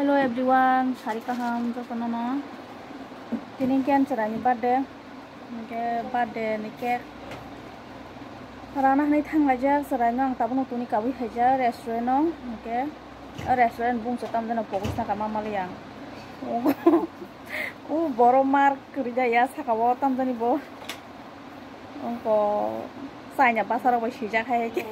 Hello everyone, Sarika ham jokono no. Tini kian cerani birthday, ke birthday ni cake. Rana ni thang aja cerani ang tabun tuni kawi aja restaurant no, ke restaurant bung setam dana fokus na kama maliang. Boro mark kerja ya sakawo tam dani bo. Ko saya pasar ko sijak hai ke.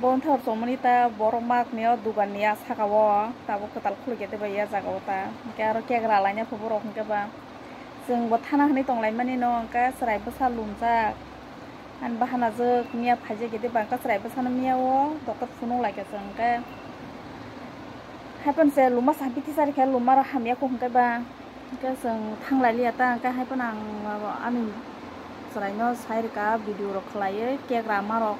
Bon thor somonita boro mark niyo dugan niya sakawo tabo ketal khul gete ba ya jagaw ta ke aro ke gralanya phoboro ke ba जों बथाना हनै तंलाय माने न का सराय बसा लुमजा आन बाहाना जो मिया फाजे गेदे बांका सराय बसा न मियाओ डॉक्टर फुनो लागे जों का हायपन से लुमा साबिति सारि खा लुमा र हामिया को हंके बा का जों थांलाय लिया ता का हायपन आं आनि सराय न साइर का भिडियो र खलायो केग्रा मारो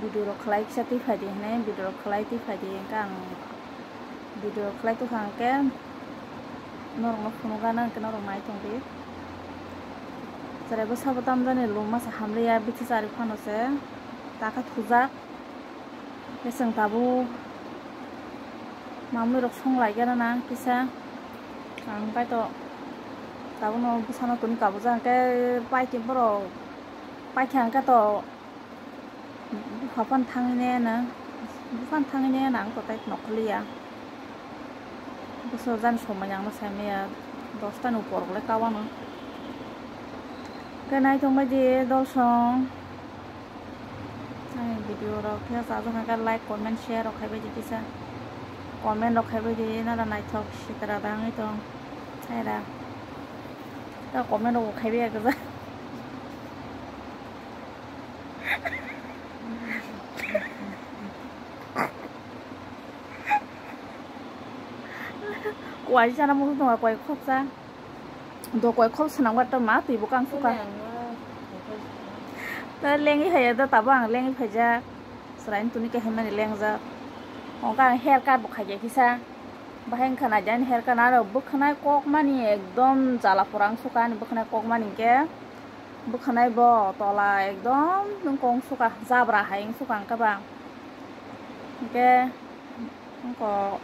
भिडियो र खलाय खिसाति फादि हनै भिडियो र खलाय ति फादि का आं भिडियो खलाय तो खांके norong phunu gana ke norong mai tongbi sare bo sabatam jane luma sa hamriya bithi sari phano se taka thuja besang tabu mamui rok song lai gana na kisa ang pai to tabu no busano tuni kabu jang ke pai ke boro pai khang ka to hapan thangine na bukan thangine na ang to tai nokliya so jan somai yang saya mea 10 upor le kawan ke nai thong ma je dol song ai video ro kya sa jang ka like comment share ro khai ba ji kisa comment ro khai ba ji na la nai thok sitara dang ai tong ai da ta comment ro khai ba ga za quay ra nó muốn tụi quay khóc ra đồ quay khóc sang quay tao má tùy bộ căng suka ta lên cái hay ta tabang lên cái phải ra selain tuni cái hay mà lên ra ông cái hair cut bộ khai cái sa bahang khana jan hair cut nào bộ khana kok mani ekdom jala porang suka ni bộ khana kok mani ke bộ khana bo tola ekdom nung kong suka zabra hai suka ka ba ke ko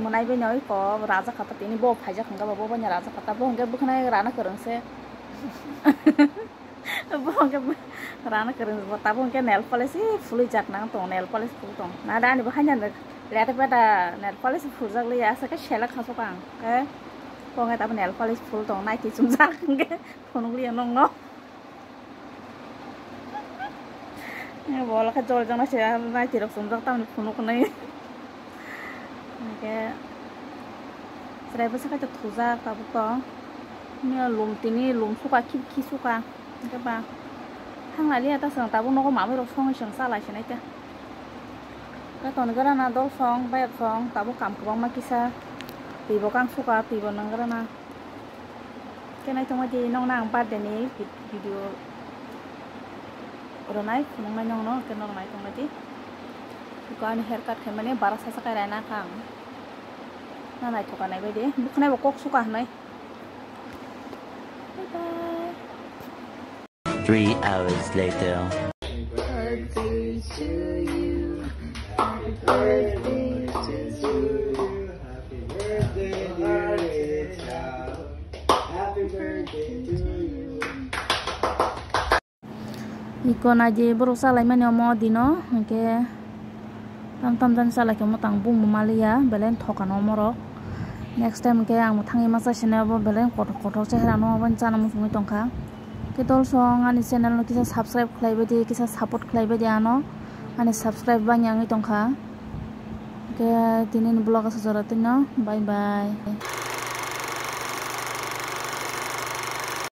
menai be nyoi ko raja kata ini bo phaja khanga bo banya raja kata bo hangge bukhna rana kereng se bo hangge rana kereng bo tabo hangge nail polish fully jak nang tong nail polish full tong na da ni bo hanya leta pada nail polish full jak le ya sa ka shela khaso kang ke bo hangge tabo nail polish full tong nai ti chum jak hangge phonung li nong no ne bo la ka jol jang na se nai ti rok sum jak tam ni phonuk nai ke sare basa ka thuja ka bu ko ni lum tini lum suka ki suka ke ba thang la li ta sang ta bu no ko ma ro song sang sa la chenai ta ka ton gara na do song ba song ta bu kam ko ma kisa ti bo kang suka ti bo nang gara na ke nai thong ma ji nong nang ba de ni video ro nai nong nai nong no ke nong nai thong ma ji ko ani haircut khai mane 12 sa ka rana kang na nai thoka nai bai de bukhnai bo kok suka nai bye bye 3 hours later birthday to you happy birthday to you happy birthday dear Rita happy birthday to you ikon aje berusaha lai mane mo dino ke tam dan sala ke motang bung malia belen thoka no moro next time ke ang thangi masa sene bo belen kotor chehra no ban chana mu sumi tongkha ke tol song ani channel no kisa subscribe khlai bedi kisa support khlai bedi ano ani subscribe ba nyangi tongkha ke tinin blog asa jora tinno bye bye